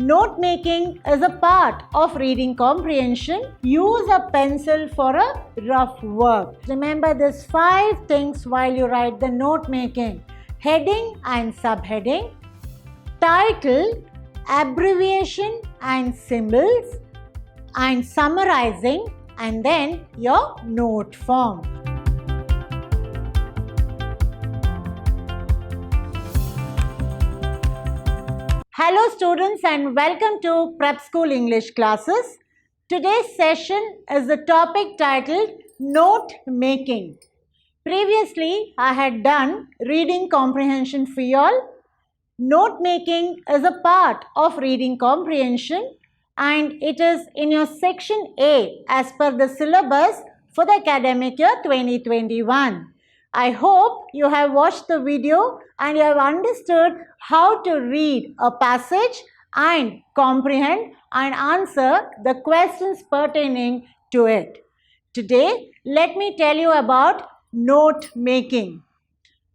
Note making is a part of reading comprehension. Use a pencil for a rough work. Remember these 5 things while you write the note making: heading and subheading, title, abbreviation and symbols, and summarizing, and then your note form. Hello students and welcome to Prep School English classes. Today's session is the topic titled Note Making. Previously I had done reading comprehension for you all. Note making is a part of reading comprehension and it is in your section A as per the syllabus for the academic year 2021. I hope you have watched the video and you have understood how to read a passage and comprehend and answer the questions pertaining to it. Today, let me tell you about note making.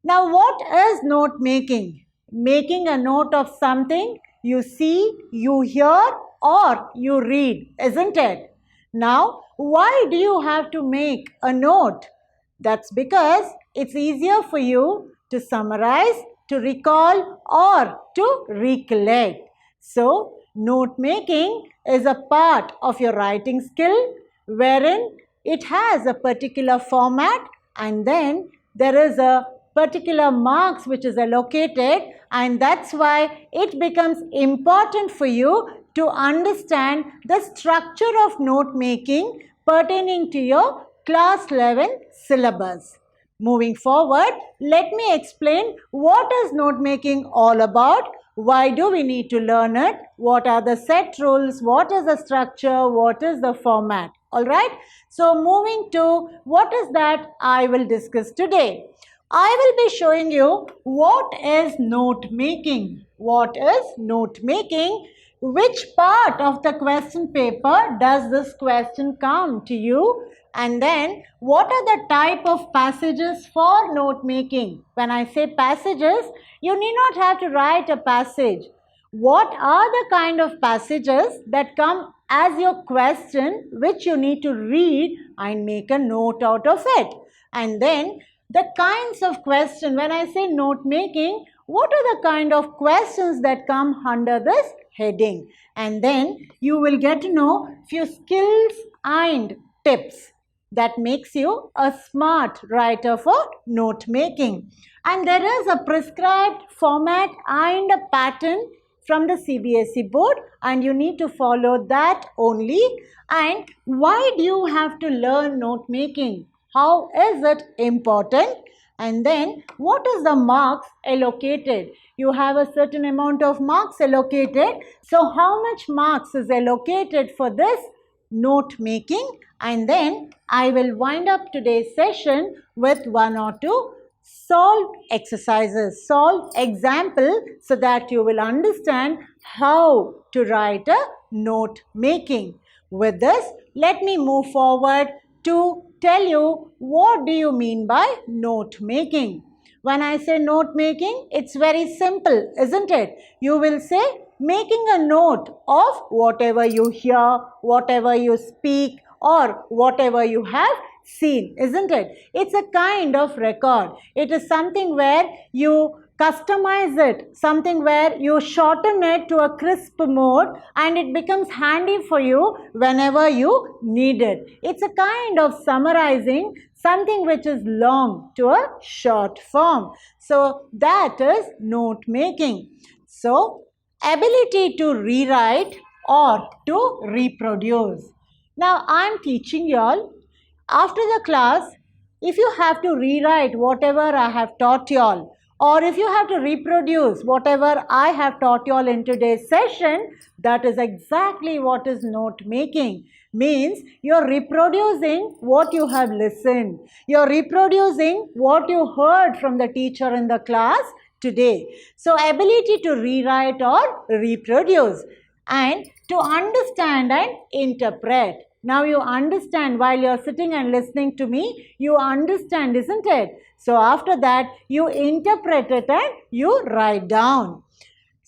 Now, what is note making? Making a note of something you see, you hear, or you read, isn't it? Now, why do you have to make a note? That's because it's easier for you to summarize, to recall, or to recollect. So, note making is a part of your writing skill wherein it has a particular format and then there is a particular marks which is allocated, and that's why it becomes important for you to understand the structure of note making pertaining to your class 11 syllabus. Moving forward, let me explain what is note making all about, why do we need to learn it, what are the set rules, what is the structure, what is the format. Alright, so moving to what is that I will discuss today. I will be showing you what is note making. What is note making? Which part of the question paper does this question come to you? And then what are the type of passages for note making? When I say passages, you need not have to write a passage. What are the kind of passages that come as your question which you need to read and make a note out of it? And then the kinds of question, when I say note making, what are the kind of questions that come under this heading? And then you will get to know few skills and tips that makes you a smart writer for note making. And there is a prescribed format and a pattern from the CBSE board and you need to follow that only. And why do you have to learn note making? How is it important? And then what is the marks allocated? You have a certain amount of marks allocated. So how much marks is allocated for this note making? And then I will wind up today's session with 1 or 2 solved exercises, solved example, so that you will understand how to write a note making. With this, let me move forward to tell you what do you mean by note making. When I say note making, it's very simple, isn't it? You will say making a note of whatever you hear, whatever you speak, or whatever you have seen, isn't it? It's a kind of record. It is something where you customize it, something where you shorten it to a crisp mode and it becomes handy for you whenever you need it. It's a kind of summarizing something which is long to a short form. So that is note making. So ability to rewrite or to reproduce. Now I am teaching you all. After the class, if you have to rewrite whatever I have taught you all, or if you have to reproduce whatever I have taught you all in today's session, that is exactly what is note making. Means you're reproducing what you have listened. You're reproducing what you heard from the teacher in the class today. So ability to rewrite or reproduce and to understand and interpret. Now you understand while you're sitting and listening to me, you understand, isn't it? So after that, you interpret it and you write down.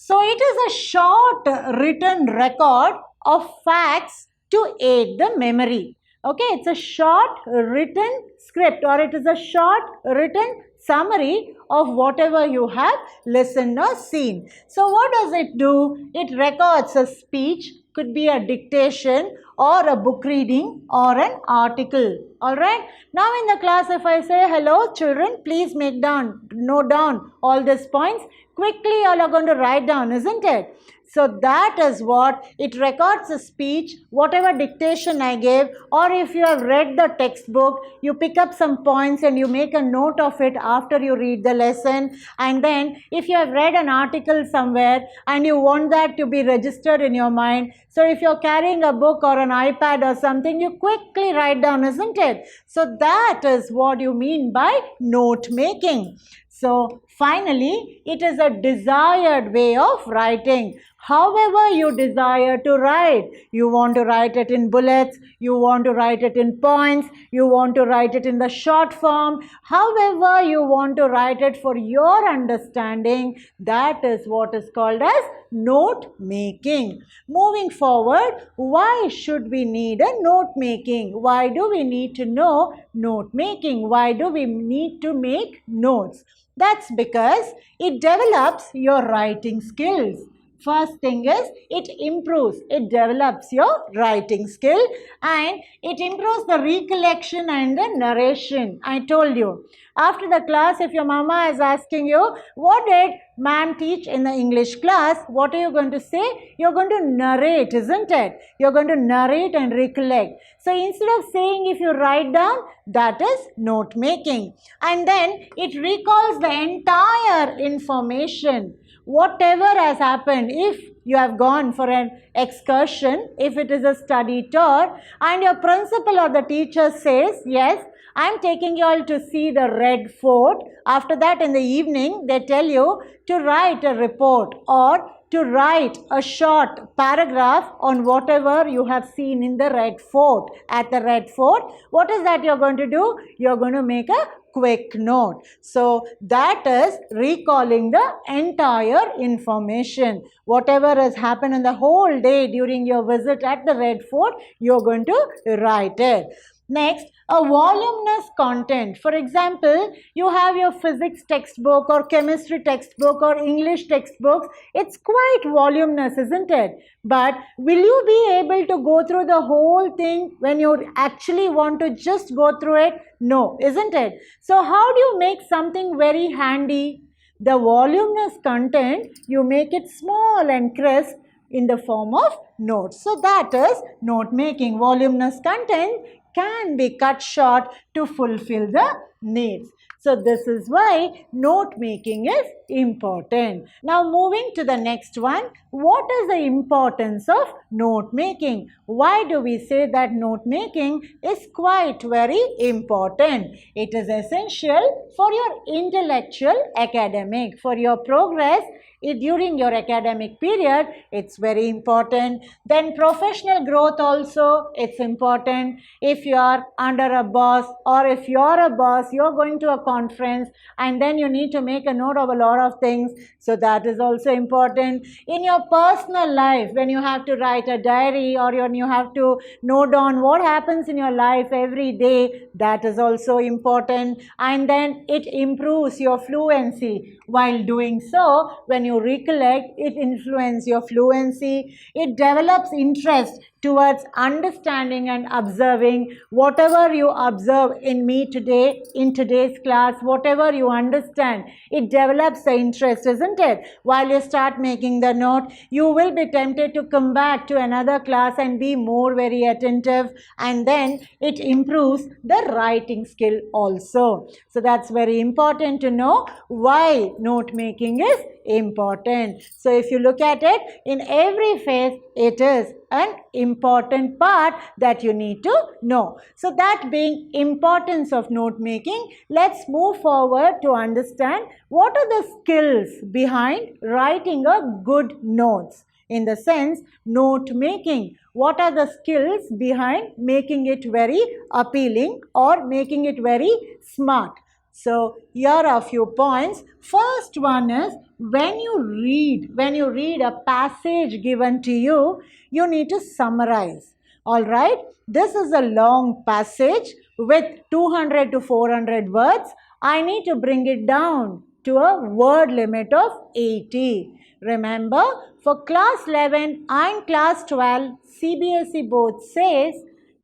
So it is a short written record of facts to aid the memory. Okay, it's a short written script, or it is a short written summary of whatever you have listened or seen. So what does it do? It records a speech, could be a dictation or a book reading or an article. Alright. Now in the class, if I say, hello children, please note down all these points. Quickly you all are going to write down, isn't it? So that is what it records a speech, whatever dictation I gave, or if you have read the textbook, you pick up some points and you make a note of it after you read the lesson. And then if you have read an article somewhere and you want that to be registered in your mind, so if you're carrying a book or an iPad or something, you quickly write down, isn't it? So that is what you mean by note making. So finally, it is a desired way of writing. However you desire to write, you want to write it in bullets, you want to write it in points, you want to write it in the short form, however you want to write it for your understanding, that is what is called as note making. Moving forward, why should we need a note making? Why do we need to know note making? Why do we need to make notes? That's because it develops your writing skills. First thing is, it develops your writing skill, and it improves the recollection and the narration. I told you. After the class, if your mama is asking you, what did ma'am teach in the English class? What are you going to say? You're going to narrate, isn't it? You're going to narrate and recollect. So instead of saying, if you write down, that is note making. And then it recalls the entire information. Whatever has happened, if you have gone for an excursion, if it is a study tour, and your principal or the teacher says, yes, I am taking you all to see the Red Fort. After that, in the evening, they tell you to write a report or to write a short paragraph on whatever you have seen in the Red Fort. At the Red Fort, what is that you're going to do? You're going to make a quick note. So that is recalling the entire information. Whatever has happened in the whole day during your visit at the Red Fort, you're going to write it. Next, a voluminous content. For example, you have your physics textbook or chemistry textbook or English textbooks. It's quite voluminous, isn't it? But will you be able to go through the whole thing when you actually want to just go through it? No, isn't it? So how do you make something very handy? The voluminous content, you make it small and crisp in the form of notes. So that is note making. Voluminous content can be cut short to fulfill the needs. So this is why note making is important. Now moving to the next one, what is the importance of note making? Why do we say that note making is quite very important? It is essential for your intellectual academic, for your progress during your academic period. It's very important. Then professional growth also, it's important. If you are under a boss, or if you're a boss, you're going to a conference and then you need to make a note of a lot of things, so that is also important. In your personal life, when you have to write a diary or when you have to note down what happens in your life every day, that is also important. And then it improves your fluency. While doing so, when you recollect, it influences your fluency. It develops interest towards understanding and observing. Whatever you observe in me today, in today's class, whatever you understand, it develops the interest, isn't it? While you start making the note, you will be tempted to come back to another class and be more very attentive, and then it improves the writing skill also. So that's very important to know why note making is important. So if you look at it, in every phase, it is an important part that you need to know. So that being importance of note making, let's move forward to understand what are the skills behind writing a good notes. In the sense, note making, what are the skills behind making it very appealing or making it very smart? So here are a few points. First one is when you read a passage given to you, you need to summarize. All right. This is a long passage with 200 to 400 words. I need to bring it down to a word limit of 80. Remember, for class 11 and class 12, CBSE both says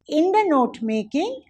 in the note making,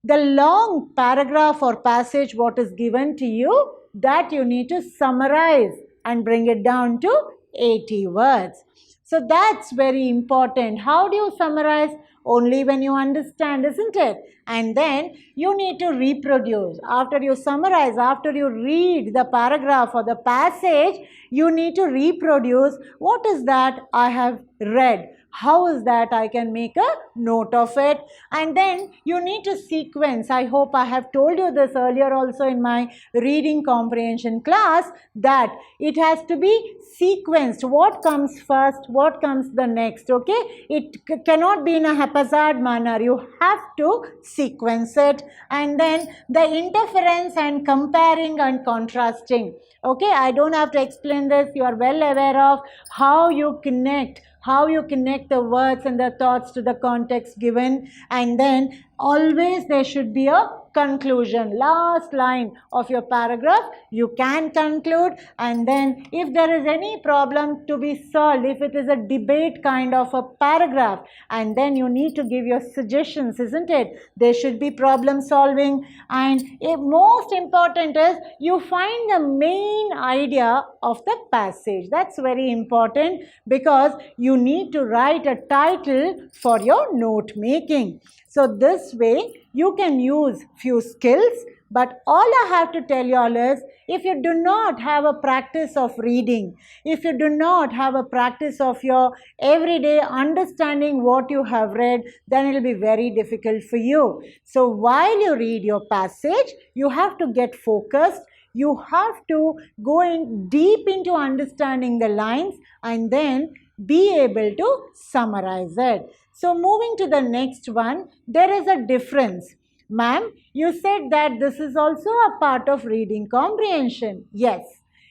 the long paragraph or passage what is given to you, that you need to summarize and bring it down to 80 words. So that's very important. How do you summarize? Only when you understand, isn't it? And then you need to reproduce. After you summarize, after you read the paragraph or the passage, you need to reproduce what is that I have read. How is that I can make a note of it? And then you need to sequence. I hope I have told you this earlier also in my reading comprehension class, that it has to be sequenced. What comes first? What comes the next? Okay? It cannot be in a haphazard manner. You have to sequence it. And then the interference and comparing and contrasting. Okay? I don't have to explain this. You are well aware of how you connect the words and the thoughts to the context given, and then always there should be a conclusion. Last line of your paragraph, you can conclude, and then if there is any problem to be solved, if it is a debate kind of a paragraph, and then you need to give your suggestions, isn't it? There should be problem solving, and most important is you find the main idea of the passage. That's very important, because you need to write a title for your note making. So this way you can use few skills, but all I have to tell you all is, if you do not have a practice of reading, if you do not have a practice of your everyday understanding what you have read, then it will be very difficult for you. So while you read your passage, you have to get focused. You have to go in deep into understanding the lines and then be able to summarize it. So moving to the next one, there is a difference. Ma'am, you said that this is also a part of reading comprehension. Yes.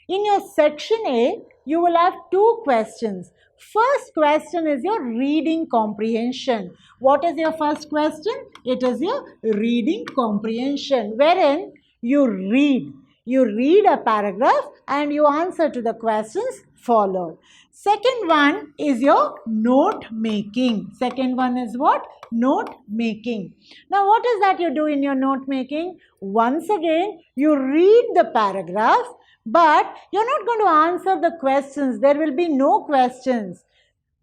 In your section A, you will have two questions. First question is your reading comprehension. What is your first question? It is your reading comprehension, wherein you read a paragraph and you answer to the questions followed. Second one is your note making. Second one is what? Note making. Now what is that you do in your note making? Once again, you read the paragraph, but you're not going to answer the questions. There will be no questions.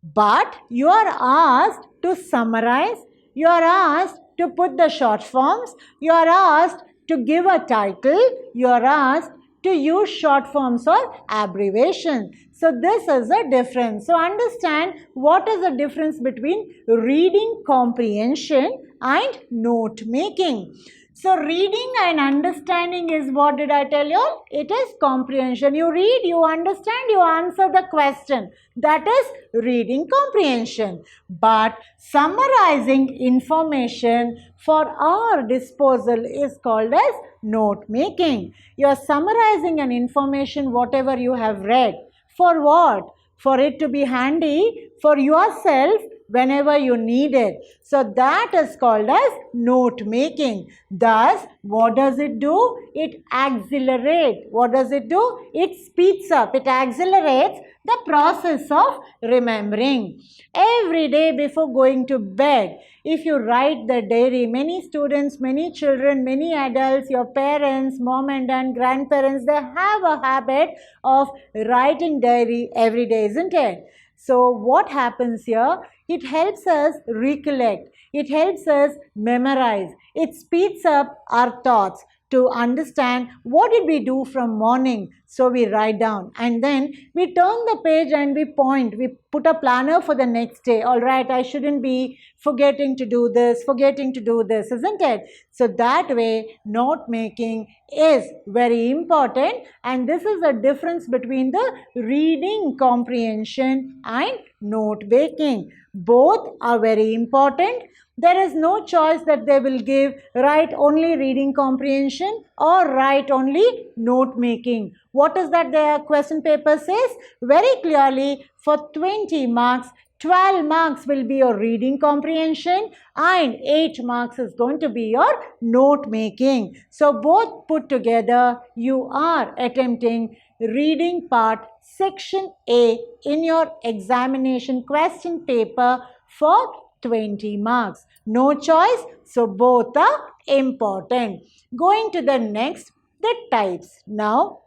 But you are asked to summarize. You are asked to put the short forms. You are asked to give a title. You are asked to use short forms or abbreviation. So this is a difference. So understand what is the difference between reading comprehension and note making. So reading and understanding is, what did I tell you? It is comprehension. You read, you understand, you answer the question. That is reading comprehension. But summarizing information for our disposal is called as note making. You are summarizing an information, whatever you have read. For what? For it to be handy for yourself whenever you need it. So that is called as note making. Thus, what does it do? It accelerates. What does it do? It speeds up. It accelerates the process of remembering. Every day before going to bed, if you write the diary, many students, many children, many adults, your parents, mom and dad, grandparents, they have a habit of writing diary every day, isn't it? So what happens here? It helps us recollect. It helps us memorize. It speeds up our thoughts to understand what did we do from morning. So we write down and then we turn the page and we point. We put a planner for the next day. All right, I shouldn't be forgetting to do this, isn't it? So that way, note making is very important, and this is the difference between the reading comprehension and note making. Both are very important. There is no choice that they will give write only reading comprehension or write only note making. What is that their question paper says? Very clearly, for 20 marks, 12 marks will be your reading comprehension and 8 marks is going to be your note making. So both put together, you are attempting reading part section A in your examination question paper for 20 marks. No choice, so both are important. Going to the next, the types. Now,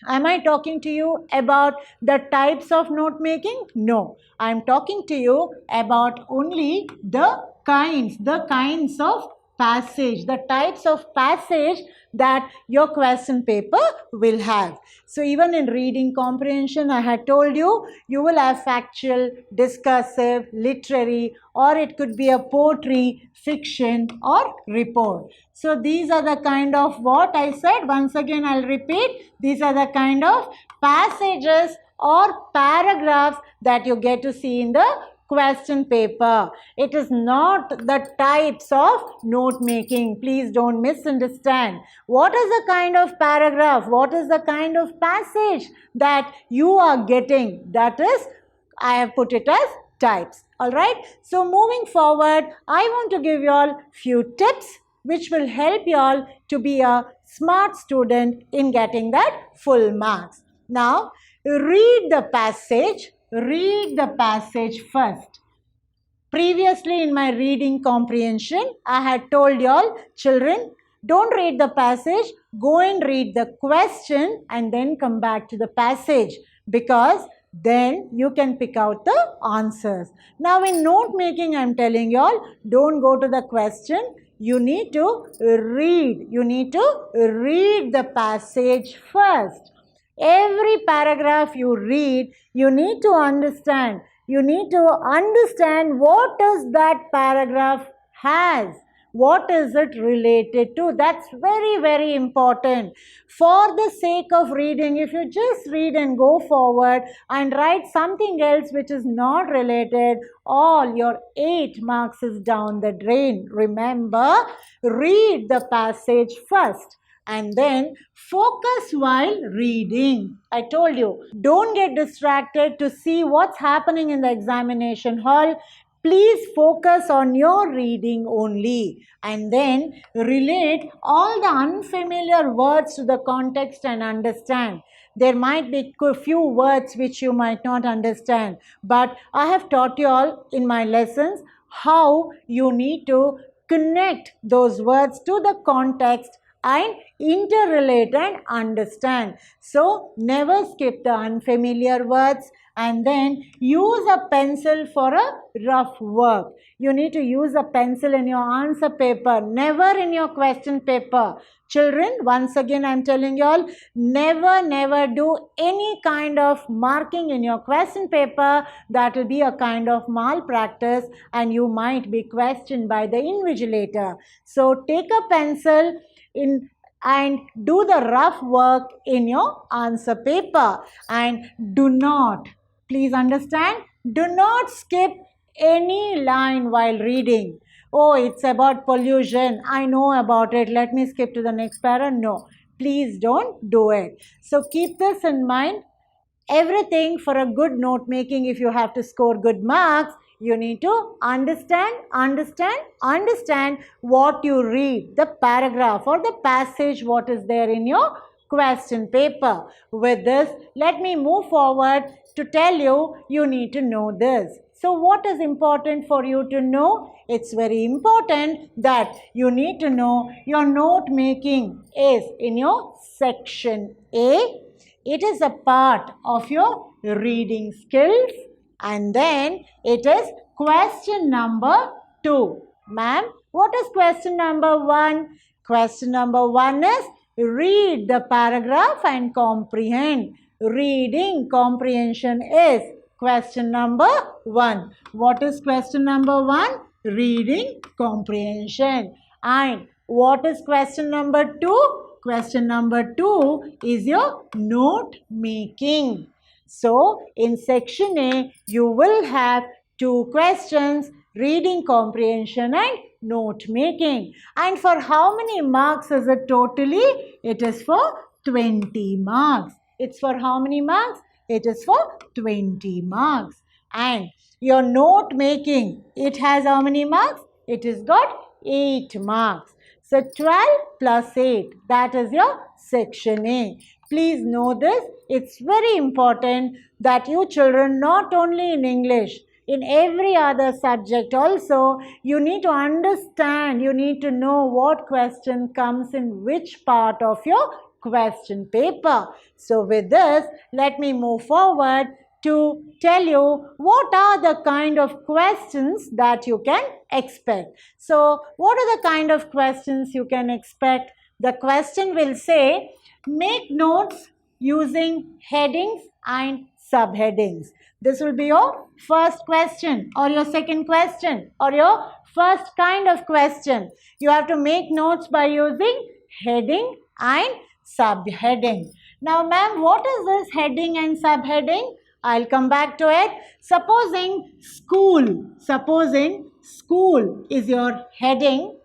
am I talking to you about the types of note making? No, I am talking to you about only the kinds of passage, the types of passage that your question paper will have. So even in reading comprehension, I had told you, you will have factual, discursive, literary, or it could be a poetry, fiction, or report. So these are the kind of what I said. Once again, I'll repeat. These are the kind of passages or paragraphs that you get to see in the question paper. It is not the types of note making. Please don't misunderstand. What is the kind of paragraph? What is the kind of passage that you are getting? That is, I have put it as types. Alright. So moving forward, I want to give you all few tips which will help you all to be a smart student in getting that full marks. Now, read the passage first. Previously in my reading comprehension, I had told you all, children, don't read the passage, go and read the question and then come back to the passage, because then you can pick out the answers. Now in note making, I am telling you all, don't go to the question. You need to read. You need to read the passage first. Every paragraph you read, you need to understand. You need to understand what does that paragraph has. What is it related to? That's very, very important. For the sake of reading, if you just read and go forward and write something else which is not related, all your 8 marks is down the drain. Remember, read the passage first and then focus while reading. I told you, don't get distracted to see what's happening in the examination hall. Please focus on your reading only and then relate all the unfamiliar words to the context and understand. There might be a few words which you might not understand, but I have taught you all in my lessons how you need to connect those words to the context and interrelate and understand. So never skip the unfamiliar words and then use a pencil for a rough work. You need to use a pencil in your answer paper, never in your question paper. Children, once again I am telling you all, never do any kind of marking in your question paper. That will be a kind of malpractice and you might be questioned by the invigilator. So take a pencil and do the rough work in your answer paper, and do not, please understand, do not skip any line while reading. Oh, it's about pollution, I know about it, let me skip to the next para. No, please don't do it. So keep this in mind. Everything for a good note making, if you have to score good marks, you need to understand what you read, the paragraph or the passage what is there in your question paper. With this, let me move forward to tell you, you need to know this. So what is important for you to know? It's very important that you need to know your note making is in your section A. It is a part of your reading skills, and then it is question number 2. Ma'am, what is question number 1? Question number 1 is read the paragraph and comprehend. Reading comprehension is question number 1. What is question number 1? Reading comprehension. And what is question number 2? Question number 2 is your note making. So, in section A, you will have 2 questions, reading comprehension and note making. And for how many marks is it totally? It is for 20 marks. It's for how many marks? It is for 20 marks. And your note making, it has how many marks? It has got 8 marks. So 12 plus 8, that is your section A. Please know this. It's very important that you children, not only in English, in every other subject also, you need to understand, you need to know what question comes in which part of your question paper. So with this, let me move forward to tell you what are the kind of questions that you can expect. So what are the kind of questions you can expect? The question will say, make notes using headings and subheadings. This will be your first question or your second question or your first kind of question. You have to make notes by using heading and subheading. Now, ma'am, what is this heading and subheading? I'll come back to it. Supposing school is your heading,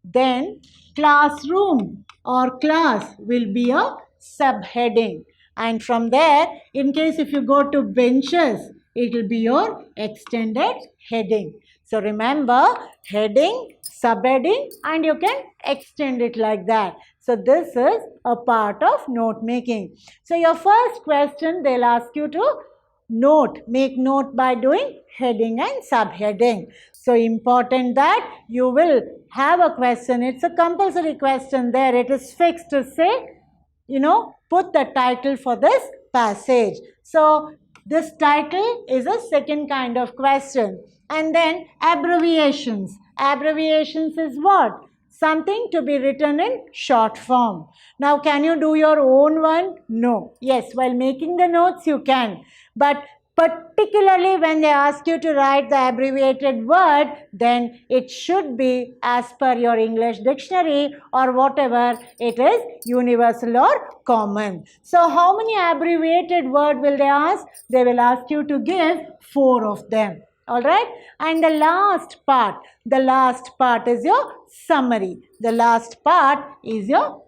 then classroom or class will be a subheading. And from there, in case if you go to benches, it will be your extended heading. So remember, heading, subheading, and you can extend it like that. So this is a part of note making. So your first question, they'll ask you to make note by doing heading and subheading. So important that you will have a question. It's a compulsory question there. It is fixed to say, put the title for this passage. So this title is a second kind of question. And then abbreviations. Abbreviations is what? Something to be written in short form. Now, can you do your own one? No. Yes, while making the notes, you can. But particularly when they ask you to write the abbreviated word, then it should be as per your English dictionary or whatever it is, universal or common. So, how many abbreviated word will they ask? They will ask you to give 4 of them. Alright, and the last part is your summary. The last part is your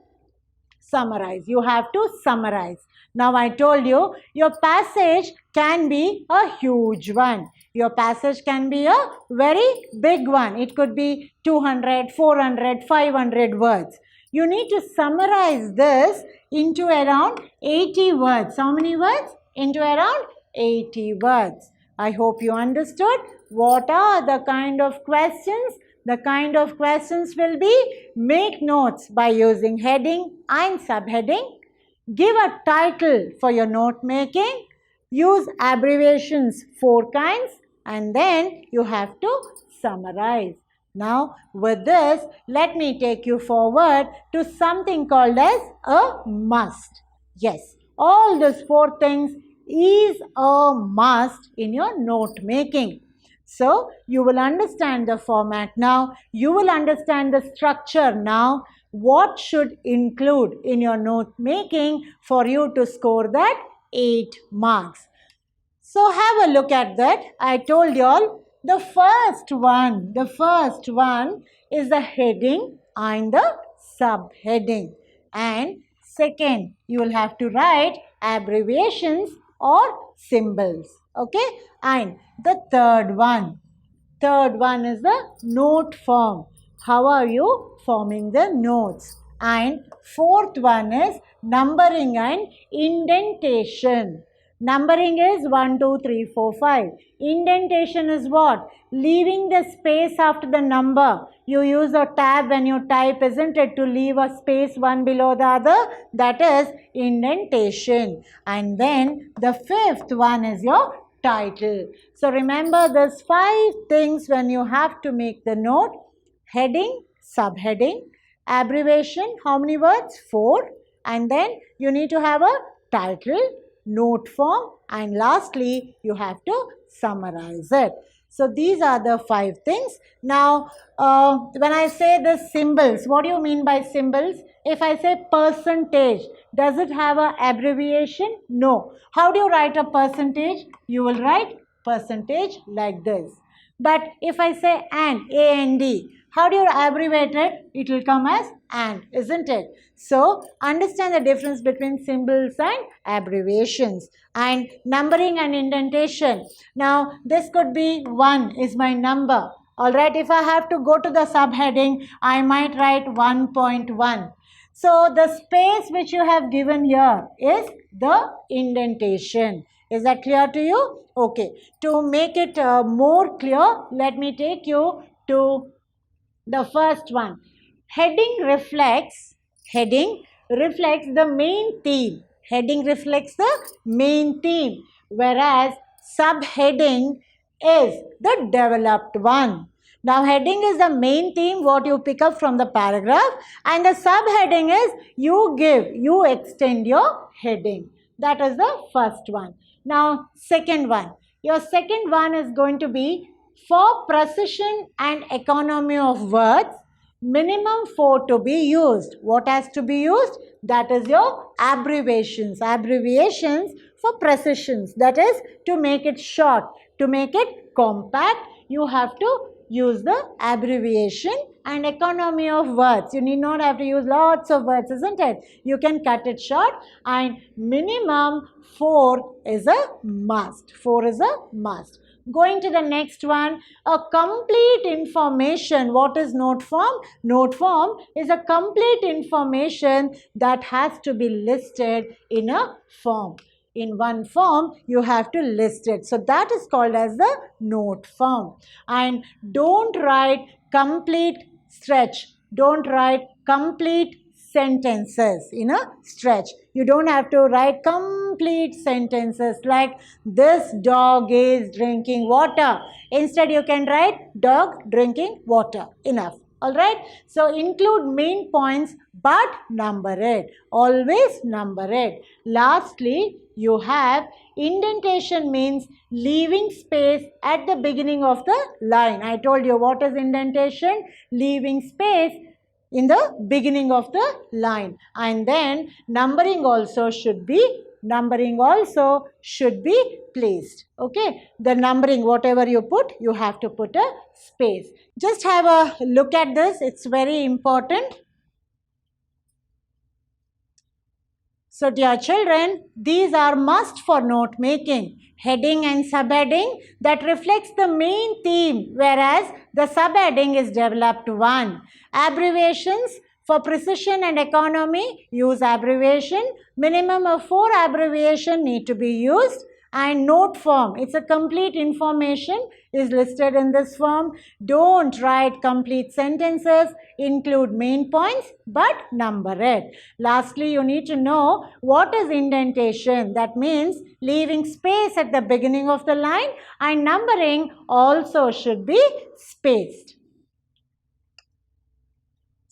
summarize. You have to summarize. Now I told you, your passage can be a huge one. Your passage can be a very big one. It could be 200, 400, 500 words. You need to summarize this into around 80 words. How many words? Into around 80 words. I hope you understood what are the kind of questions. The kind of questions will be make notes by using heading and subheading. Give a title for your note making. Use abbreviations 4 kinds and then you have to summarize. Now with this, let me take you forward to something called as a must. Yes, all these 4 things is a must in your note making. So you will understand the format now. You will understand the structure now. What should include in your note making for you to score that 8 marks. So have a look at that. I told you all the first one is the heading and the subheading. And second, you will have to write abbreviations or symbols. Okay, and the third one is the note form. How are you forming the notes? And fourth one is numbering and indentation. Numbering is 1, 2, 3, 4, 5. Indentation is what? Leaving the space after the number. You use a tab when you type, isn't it, to leave a space one below the other? That is indentation. And then the fifth one is your title. So remember these 5 things when you have to make the note. Heading, subheading, abbreviation, how many words? 4. And then you need to have a title, note form, and lastly you have to summarize it. So these are the 5 things. Now when I say the symbols, what do you mean by symbols? If I say percentage, does it have an abbreviation? No. How do you write a percentage? You will write percentage like this. But if I say and, A-N-D, how do you abbreviate it? It will come as and, isn't it? So, understand the difference between symbols and abbreviations. And numbering and indentation. Now, this could be 1 is my number. Alright, if I have to go to the subheading, I might write 1.1. So, the space which you have given here is the indentation. Is that clear to you? Okay. To make it more clear, let me take you to the first one. Heading reflects the main theme. Heading reflects the main theme, whereas subheading is the developed one. Now, heading is the main theme, what you pick up from the paragraph, and the subheading is you extend your heading. That is the first one. Now, second one. Your second one is going to be for precision and economy of words, minimum 4 to be used. What has to be used? That is your abbreviations. Abbreviations for precisions. That is to make it short, to make it compact, you have to use the abbreviation. And economy of words. You need not have to use lots of words, isn't it? You can cut it short, and minimum 4 is a must. 4 is a must. Going to the next one, a complete information. What is note form? Note form is a complete information that has to be listed in a form. In one form, you have to list it. So that is called as the note form. And don't write complete stretch. Don't write complete sentences in a stretch. You don't have to write complete sentences like this dog is drinking water. Instead, you can write dog drinking water. Enough. Alright. So, include main points but number it. Always number it. Lastly, you have indentation means leaving space at the beginning of the line. I told you what is indentation? Leaving space in the beginning of the line. And then numbering also should be placed. Okay. The numbering, whatever you put, you have to put a space. Just have a look at this. It's very important. So, dear children, these are must for note making. Heading and subheading that reflects the main theme, whereas the subheading is developed one. Abbreviations for precision and economy, use abbreviation. Minimum of 4 abbreviation need to be used. And note form, it's a complete information is listed in this form. Don't write complete sentences, include main points but number it. Lastly, you need to know what is indentation. That means leaving space at the beginning of the line, and numbering also should be spaced.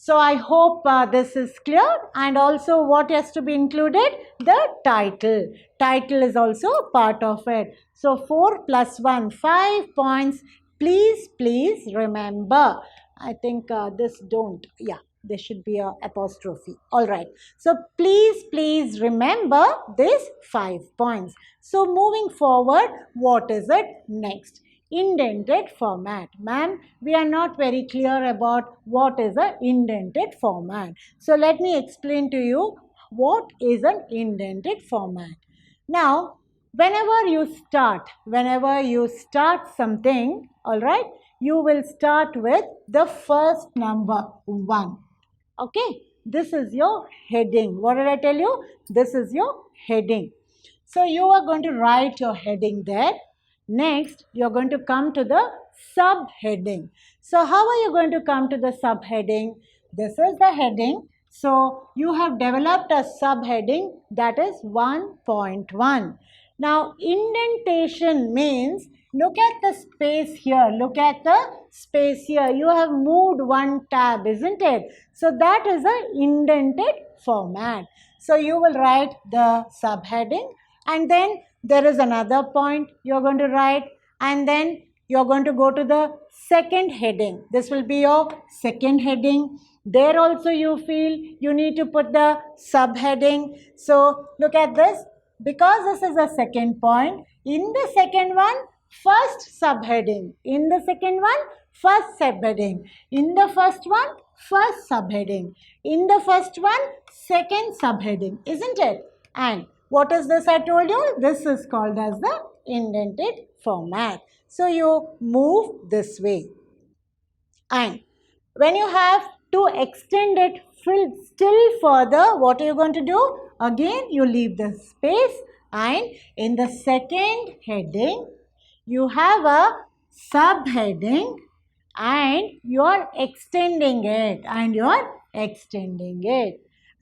So, I hope this is clear, and also what has to be included? The title. Title is also part of it. So, 4 plus 1, 5 points. Please remember. I think this don't. Yeah, there should be a apostrophe. Alright. So, please remember these 5 points. So, moving forward, what is it next? Indented format. Ma'am, we are not very clear about what is an indented format. So, let me explain to you what is an indented format. Now, whenever you start something, alright, you will start with the first number 1. Okay, this is your heading. What did I tell you? This is your heading. So, you are going to write your heading there. Next, you are going to come to the subheading. So, how are you going to come to the subheading? This is the heading. So, you have developed a subheading that is 1.1. Now, indentation means, look at the space here. Look at the space here. You have moved one tab, isn't it? So, that is an indented format. So, you will write the subheading, and then there is another point you are going to write, and then you are going to go to the second heading. This will be your second heading. There also you feel you need to put the subheading. So, look at this. Because this is a second point, in the second one, first subheading. In the second one, first subheading. In the first one, first subheading. In the first one, second subheading, isn't it? And what is this I told you? This is called as the indented format. So you move this way. And when you have to extend it still further, what are you going to do? Again, you leave the space, and in the second heading, you have a subheading, and you are extending it,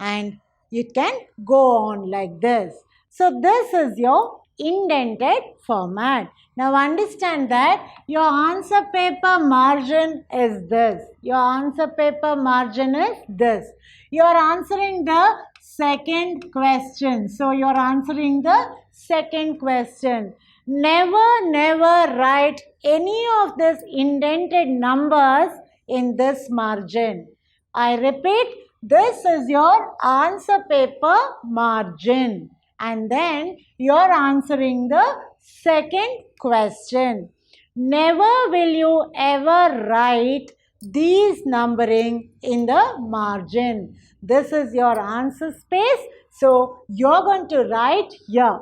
and it can go on like this. So this is your indented format. Now understand that your answer paper margin is this. Your answer paper margin is this. You are answering the second question. So you are answering the second question. Never write any of these indented numbers in this margin. I repeat, this is your answer paper margin. And then you are answering the second question. Never will you ever write these numbering in the margin. This is your answer space. So you're going to write here.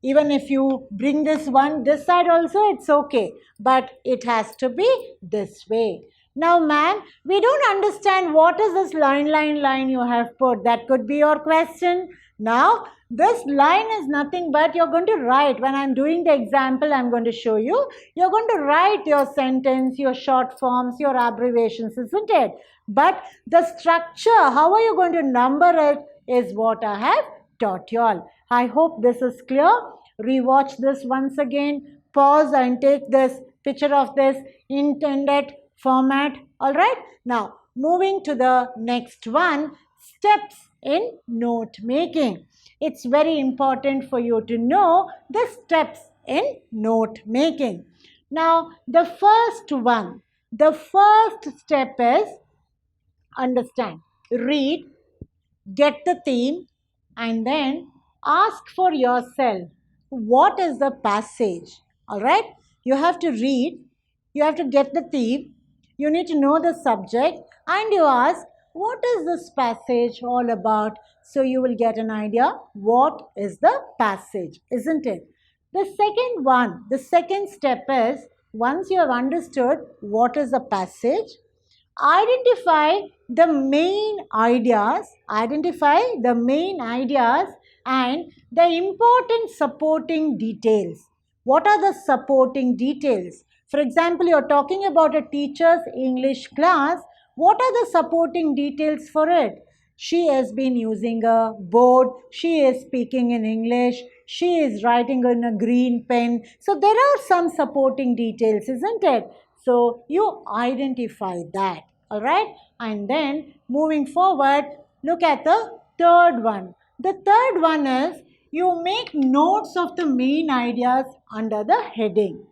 Even if you bring this one this side also, it's okay. But it has to be this way. Now, ma'am, we don't understand what is this line you have put. That could be your question. Now, this line is nothing but you're going to write. When I'm doing the example, I'm going to show you. You're going to write your sentence, your short forms, your abbreviations, isn't it? But the structure, how are you going to number it, is what I have taught you all. I hope this is clear. Rewatch this once again. Pause and take this picture of this intended format. All right. Now, moving to the next one, steps in note making. It's very important for you to know the steps in note making. Now, the first step is understand, read, get the theme, and then ask for yourself what is the passage. All right. You have to read, you have to get the theme, you need to know the subject, and you ask, what is this passage all about? So you will get an idea what is the passage, isn't it? The second step is, once you have understood what is the passage, identify the main ideas and the important supporting details. What are the supporting details? For example, you're talking about a teacher's English class. What are the supporting details for it? She has been using a board. She is speaking in English. She is writing in a green pen. So there are some supporting details, isn't it? So you identify that. All right. And then moving forward, look at the third one. The third one is you make notes of the main ideas under the heading.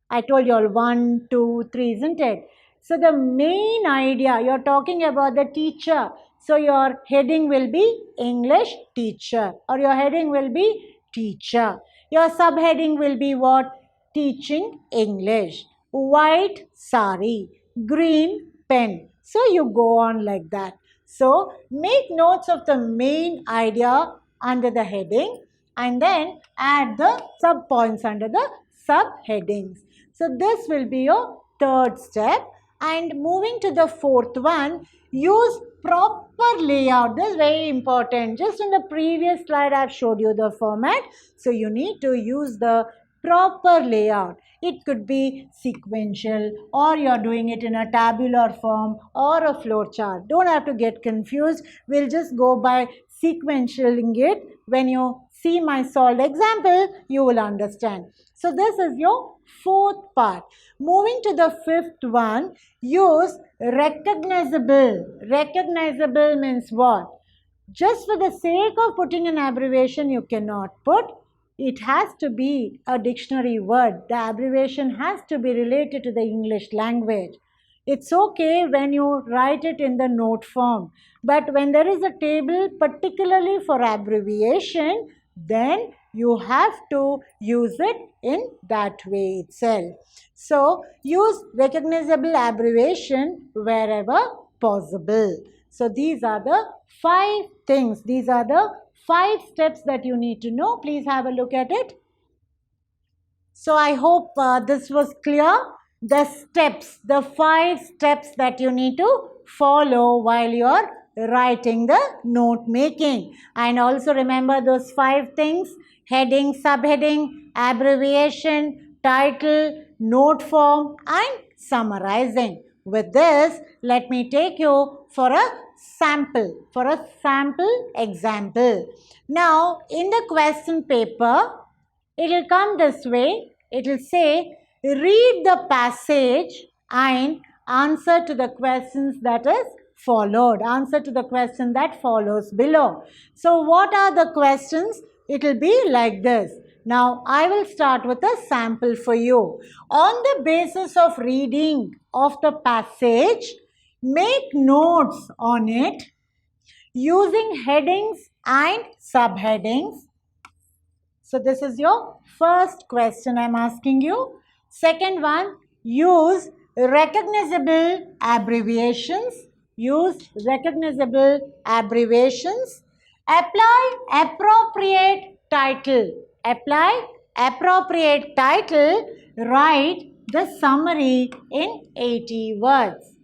I told you all 1, 2, 3, isn't it? So the main idea, you're talking about the teacher. So your heading will be English teacher, or your heading will be teacher. Your subheading will be what? Teaching English. White sari, green pen. So you go on like that. So make notes of the main idea under the heading and then add the sub points under the subheadings. So this will be your third step. And moving to the fourth one, use proper layout. This is very important. Just in the previous slide, I have showed you the format. So you need to use the proper layout. It could be sequential, or you're doing it in a tabular form or a flow chart. Don't have to get confused. We'll just go by sequentialing it. When you see my solved example, you will understand. So this is your fourth part. Moving to the fifth one, use recognizable. Recognizable means what? Just for the sake of putting an abbreviation, you cannot put. It has to be a dictionary word. The abbreviation has to be related to the English language. It's okay when you write it in the note form. But when there is a table particularly for abbreviation, then you have to use it in that way itself. So use recognizable abbreviation wherever possible. So these are the 5 things. These are the 5 steps that you need to know. Please have a look at it. So I hope this was clear. The steps, the 5 steps that you need to follow while you are writing the note making. And also remember those 5 things: heading, subheading, abbreviation, title, note form, and summarizing. With this, let me take you for a sample example. Now, in the question paper, it will come this way. It will say, read the passage and answer to the questions that is followed. Answer to the question that follows below. So what are the questions? It will be like this. Now I will start with a sample for you. On the basis of reading of the passage, make notes on it using headings and subheadings. So this is your first question I'm asking you. Second one, use recognizable abbreviations. Use recognizable abbreviations. Apply appropriate title. Apply appropriate title. Write the summary in 80 words.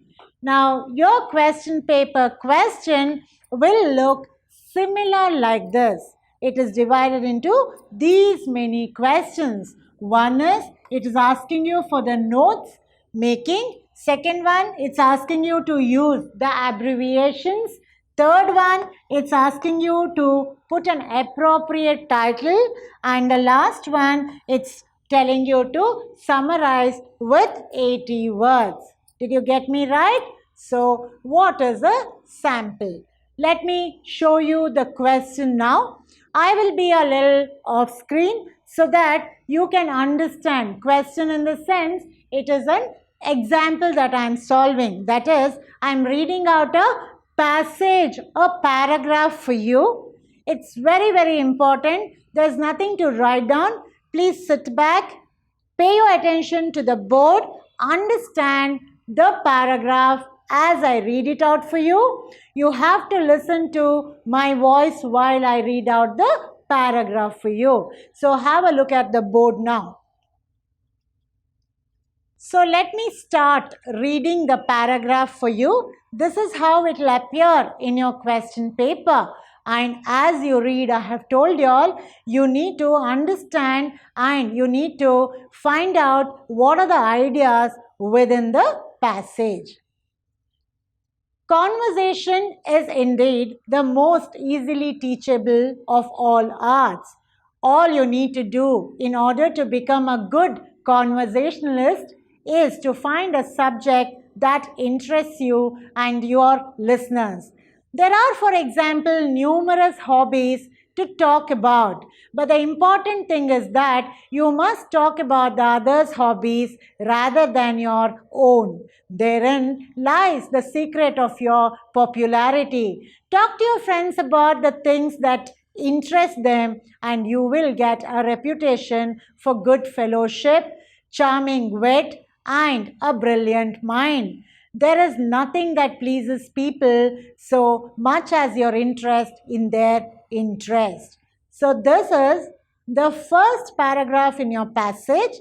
Now, your question paper question will look similar like this. It is divided into these many questions. One is, it is asking you for the notes making. Second one, it's asking you to use the abbreviations. Third one, it's asking you to put an appropriate title. And the last one, it's telling you to summarize with 80 words. Did you get me right? So, what is a sample? Let me show you the question now. I will be a little off screen so that you can understand question in the sense it is an example that I am solving. That is, I am reading out a passage, a paragraph for you. It's very, very important. There's nothing to write down. Please sit back, pay your attention to the board, understand the paragraph as I read it out for you. You have to listen to my voice while I read out the paragraph for you. So have a look at the board now. So let me start reading the paragraph for you. This is how it will appear in your question paper. And as you read, I have told you all, you need to understand and you need to find out what are the ideas within the passage. Conversation is indeed the most easily teachable of all arts. All you need to do in order to become a good conversationalist is to find a subject that interests you and your listeners. There are, for example, numerous hobbies to talk about, but the important thing is that you must talk about the others' hobbies rather than your own. Therein lies the secret of your popularity. Talk to your friends about the things that interest them and you will get a reputation for good fellowship, charming wit, and a brilliant mind. There is nothing that pleases people so much as your interest in their interest. So this is the first paragraph in your passage.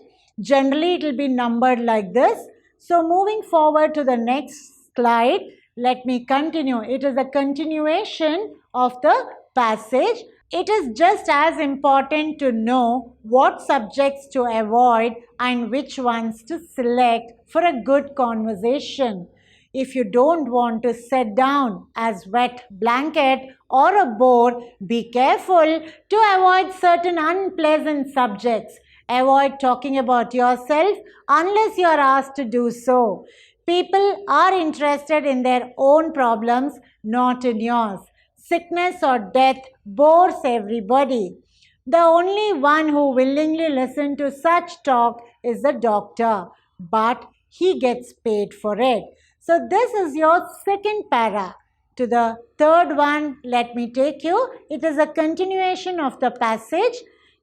Generally, it will be numbered like this. So moving forward to the next slide, let me continue. It is a continuation of the passage. It is just as important to know what subjects to avoid and which ones to select for a good conversation. If you don't want to sit down as wet blanket or a bore, be careful to avoid certain unpleasant subjects. Avoid talking about yourself unless you are asked to do so. People are interested in their own problems, not in yours. Sickness or death bores everybody. The only one who willingly listens to such talk is the doctor, but he gets paid for it. So this is your second para. To the third one, let me take you. It is a continuation of the passage.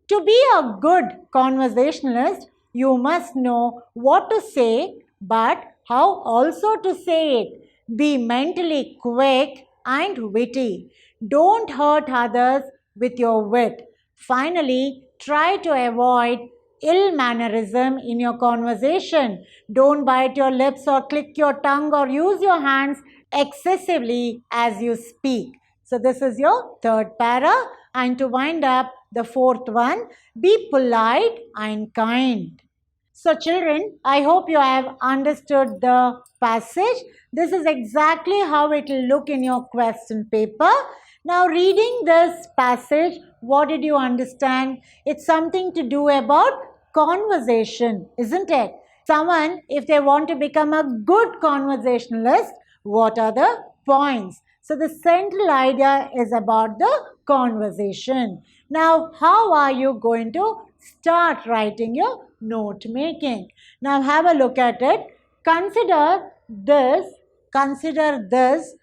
To be a good conversationalist, you must know what to say, but how also to say it. Be mentally quick and witty. Don't hurt others with your wit. Finally, try to avoid ill mannerism in your conversation. Don't bite your lips or click your tongue or use your hands excessively as you speak. So this is your third para. And to wind up, the fourth one, be polite and kind. So children, I hope you have understood the passage. This is exactly how it will look in your question paper. Now reading this passage, what did you understand? It's something to do about conversation, isn't it? Someone, if they want to become a good conversationalist, what are the points? So the central idea is about the conversation. Now, how are you going to start writing your note making? Now, have a look at it. Consider this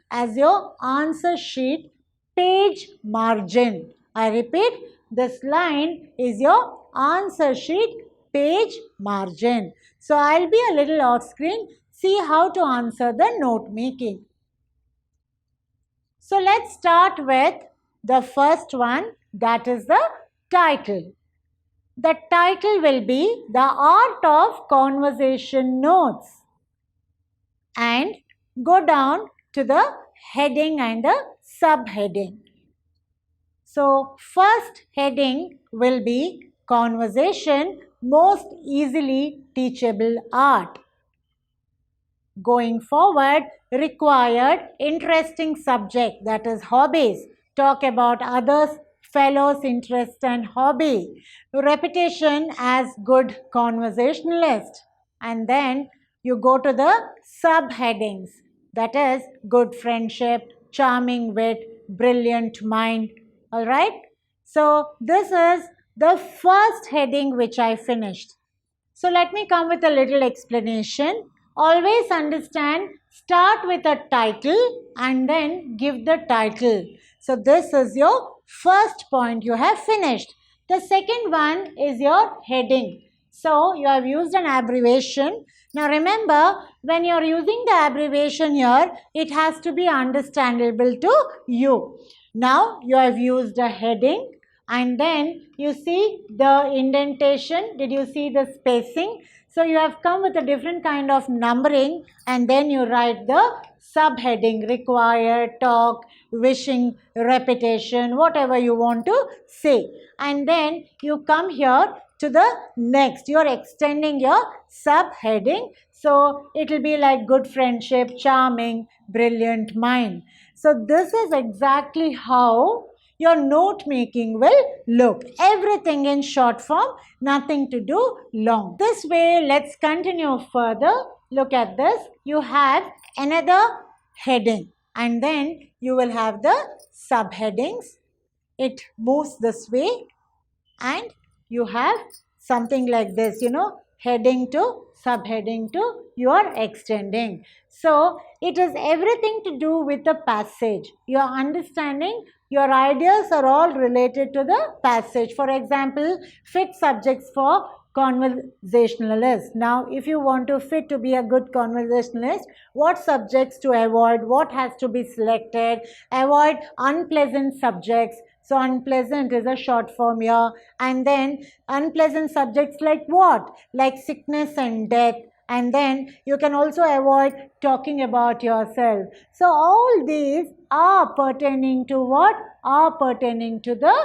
as your answer sheet page margin. I repeat, this line is your answer sheet page margin. So, I'll be a little off screen. See how to answer the note making. So let's start with the first one, that is the title. The title will be The Art of Conversation Notes. And go down to the heading and the subheading. So first heading will be Conversation Most Easily Teachable Art. Going forward, required interesting subject, that is hobbies. Talk about others, fellows' interest and hobby. Repetition as good conversationalist. And then you go to the subheadings, that is good friendship, charming wit, brilliant mind. Alright? So this is the first heading which I finished. So let me come with a little explanation. Always understand, start with a title and then give the title. So this is your first point you have finished. The second one is your heading. So you have used an abbreviation. Now remember, when you are using the abbreviation here, it has to be understandable to you. Now you have used a heading and then you see the indentation. Did you see the spacing? So you have come with a different kind of numbering and then you write the subheading, required, talk, wishing, repetition, whatever you want to say. And then you come here to the next. You are extending your subheading. So it will be like good friendship, charming, brilliant mind. So this is exactly how your note making will look. Everything in short form, nothing to do long. This way, let's continue further. Look at this. You have another heading and then you will have the subheadings. It moves this way and you have something like this, heading to subheading to you are extending. So it is everything to do with the passage. You are understanding, your ideas are all related to the passage. For example, fit subjects for conversationalist. Now, if you want to fit to be a good conversationalist, what subjects to avoid, what has to be selected, avoid unpleasant subjects. So unpleasant is a short form here. And then unpleasant subjects like what? Like sickness and death. And then you can also avoid talking about yourself. So all these are pertaining to what? Are pertaining to the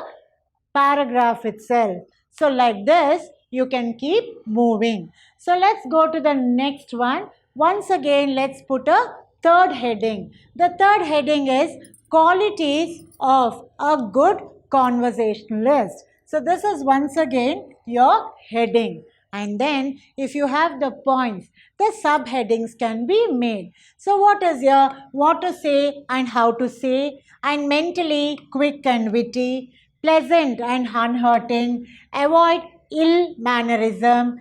paragraph itself. So like this, you can keep moving. So let's go to the next one. Once again, let's put a third heading. The third heading is qualities of a good conversationalist. So this is once again your heading. And then if you have the points, the subheadings can be made. So what is your what to say and how to say, and mentally quick and witty, pleasant and unhurting, avoid ill mannerism,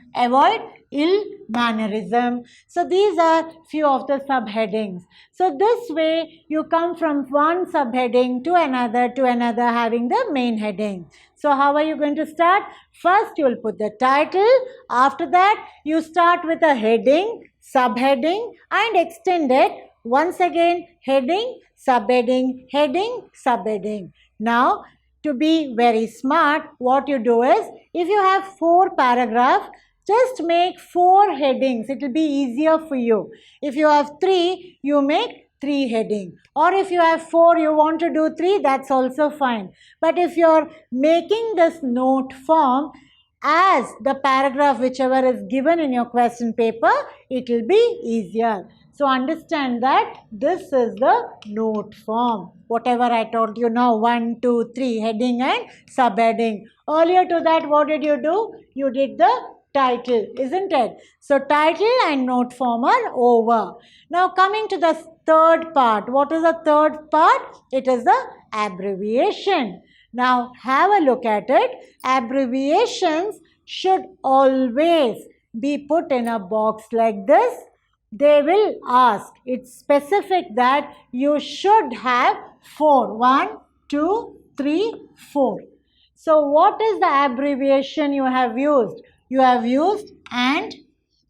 So these are few of the subheadings. So this way you come from one subheading to another having the main heading. So how are you going to start? First you will put the title. After that you start with a heading, subheading and extend it. Once again heading, subheading, heading, subheading. Now to be very smart, what you do is, if you have 4 paragraphs, just make 4 headings. It will be easier for you. If you have 3, you make 3 heading. Or if you have 4, you want to do 3, that's also fine. But if you are making this note form as the paragraph whichever is given in your question paper, it will be easier. So understand that this is the note form. Whatever I told you now, 1, 2, 3, heading and subheading. Earlier to that, what did you do? You did the title, isn't it? So title and note form are over. Now coming to the third part. What is the third part? It is the abbreviation. Now have a look at it. Abbreviations should always be put in a box like this. They will ask. It's specific that you should have 4. 1, 2, 3, 4. So what is the abbreviation you have used? You have used and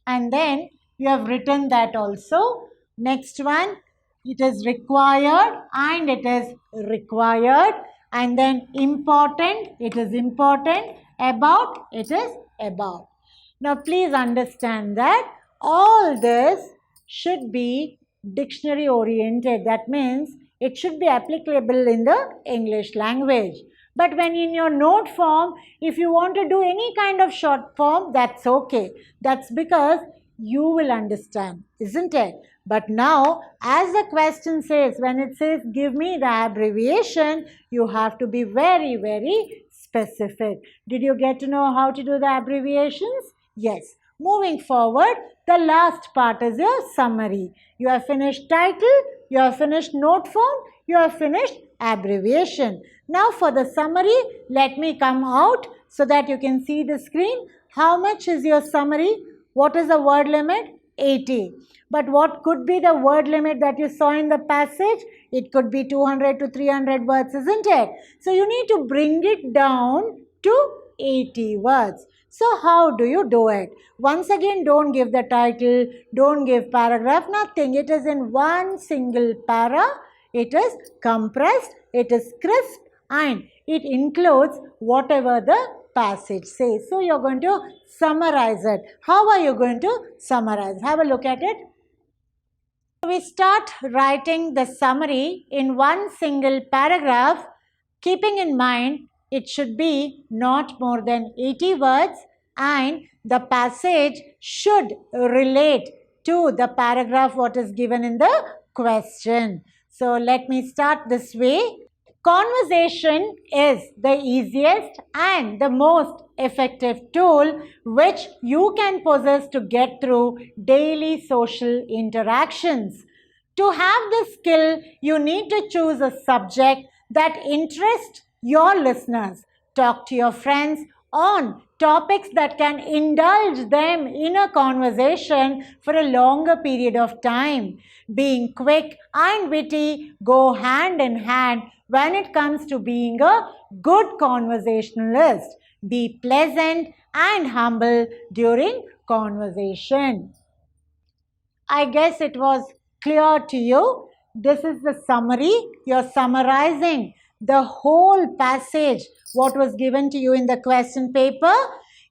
then you have written that also. Next one, it is required and it is required. And then important, it is important. About, it is about. Now please understand that all this should be dictionary oriented. That means it should be applicable in the English language. But when in your note form, if you want to do any kind of short form, that's okay. That's because you will understand, isn't it? But now, as the question says, when it says give me the abbreviation, you have to be very, very specific. Did you get to know how to do the abbreviations? Yes. Moving forward, the last part is your summary. You have finished title, you have finished note form, you have finished abbreviation. Now for the summary, let me come out so that you can see the screen. How much is your summary? What is the word limit? 80. But what could be the word limit that you saw in the passage? It could be 200 to 300 words, isn't it? So you need to bring it down to 80 words. So how do you do it? Once again, don't give the title, don't give paragraph, nothing. It is in one single para. It is compressed, it is crisp, and it includes whatever the passage says. So you're going to summarize it. How are you going to summarize? Have a look at it. We start writing the summary in one single paragraph, keeping in mind it should be not more than 80 words and the passage should relate to the paragraph what is given in the question. So let me start this way. Conversation is the easiest and the most effective tool which you can possess to get through daily social interactions. To have this skill, you need to choose a subject that interests your listeners. Talk to your friends on topics that can indulge them in a conversation for a longer period of time. Being quick and witty go hand in hand when it comes to being a good conversationalist. Be pleasant and humble during conversation. I guess it was clear to you. This is the summary. You're summarizing the whole passage, what was given to you in the question paper.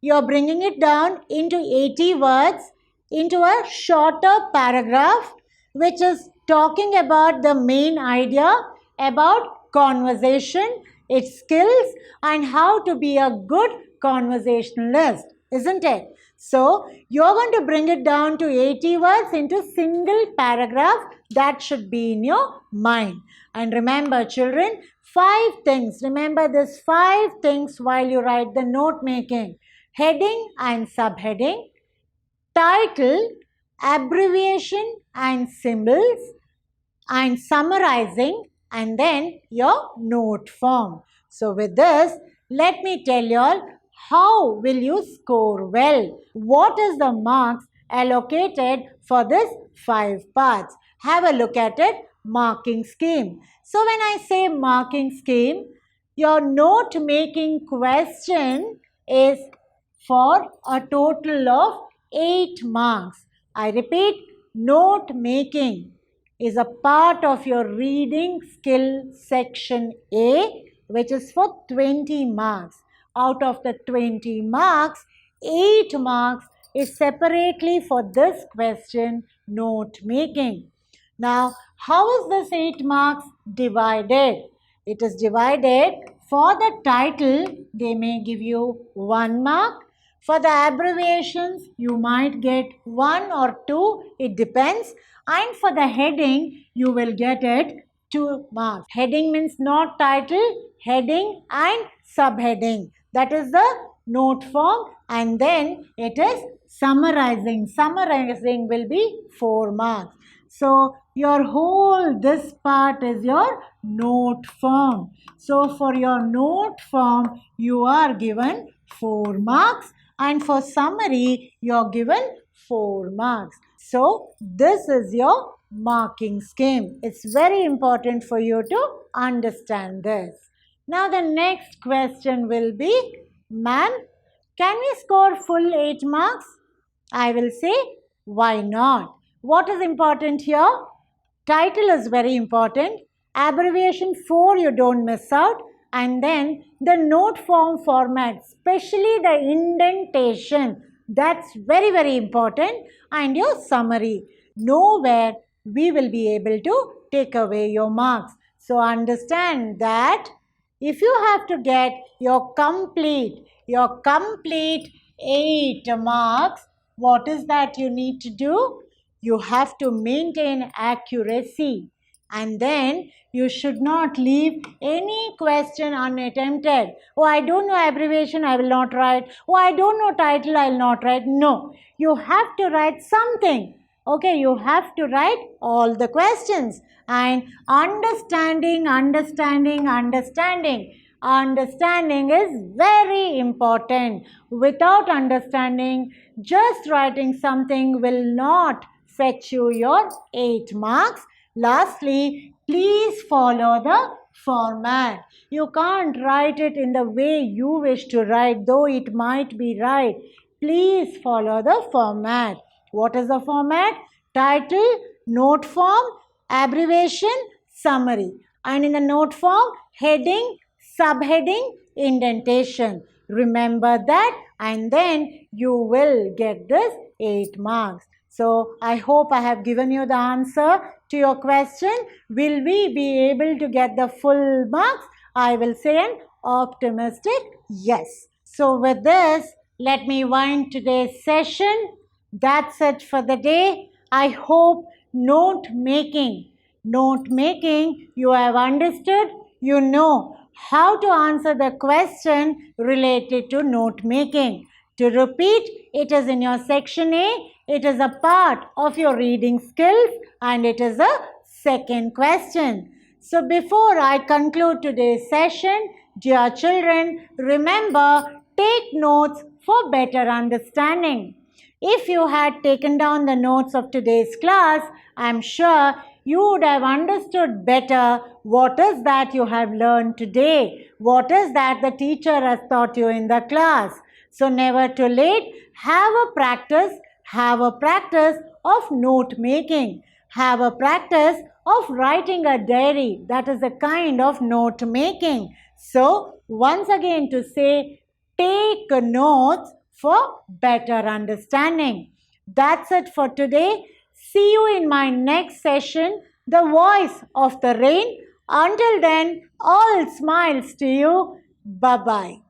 You're bringing it down into 80 words, into a shorter paragraph, which is talking about the main idea about conversation, its skills, and how to be a good conversationalist, isn't it? So, you're going to bring it down to 80 words into single paragraph that should be in your mind. And remember, children, 5 things. Remember this 5 things while you write the note making. Heading and subheading, title, abbreviation and symbols, and summarizing, and then your note form. So with this, let me tell you all, how will you score well? What is the marks allocated for this 5 parts? Have a look at it. Marking scheme. So when I say marking scheme, your note making question is for a total of 8 marks. I repeat, note making is a part of your reading skill section A, which is for 20 marks. Out of the 20 marks, 8 marks is separately for this question, note making. Now, how is this 8 marks divided? It is divided for the title, they may give you 1 mark. For the abbreviations, you might get 1 or 2, it depends. And for the heading, you will get it 2 marks. Heading means not title, heading and subheading. That is the note form, and then it is summarizing. Summarizing will be 4 marks. So your whole this part is your note form. So for your note form, you are given 4 marks, and for summary, you are given 4 marks. So this is your marking scheme. It's very important for you to understand this. Now the next question will be, ma'am, can we score full 8 marks? I will say, why not? What is important here? Title is very important. Abbreviation 4 you don't miss out. And then the note form format, especially the indentation, that's very, very important. And your summary. Nowhere we will be able to take away your marks. So understand that if you have to get your complete 8 marks, what is that you need to do? You have to maintain accuracy, and then you should not leave any question unattempted. Oh, I don't know abbreviation, I will not write. Oh, I don't know title, I will not write. No, you have to write something. Okay, you have to write all the questions. And understanding is very important. Without understanding, just writing something will not fetch you your 8 marks. Lastly, please follow the format. You can't write it in the way you wish to write, though it might be right. Please follow the format. What is the format? Title, note form, abbreviation, summary. And in the note form, heading, subheading, indentation. Remember that, and then you will get this 8 marks. So I hope I have given you the answer to your question. Will we be able to get the full marks? I will say an optimistic yes. So with this, let me wind today's session. That's it for the day. I hope note making you have understood. You know how to answer the question related to note making. To repeat, it is in your section A. It is a part of your reading skills, and it is a second question. So before I conclude today's session, dear children, remember, take notes for better understanding. If you had taken down the notes of today's class, I am sure you would have understood better what is that you have learned today. What is that the teacher has taught you in the class. So never too late, have a practice of note making. Have a practice of writing a diary. That is a kind of note making. So once again to say, take notes for better understanding. That's it for today. See you in my next session, The Voice of the Rain. Until then, all smiles to you. Bye-bye.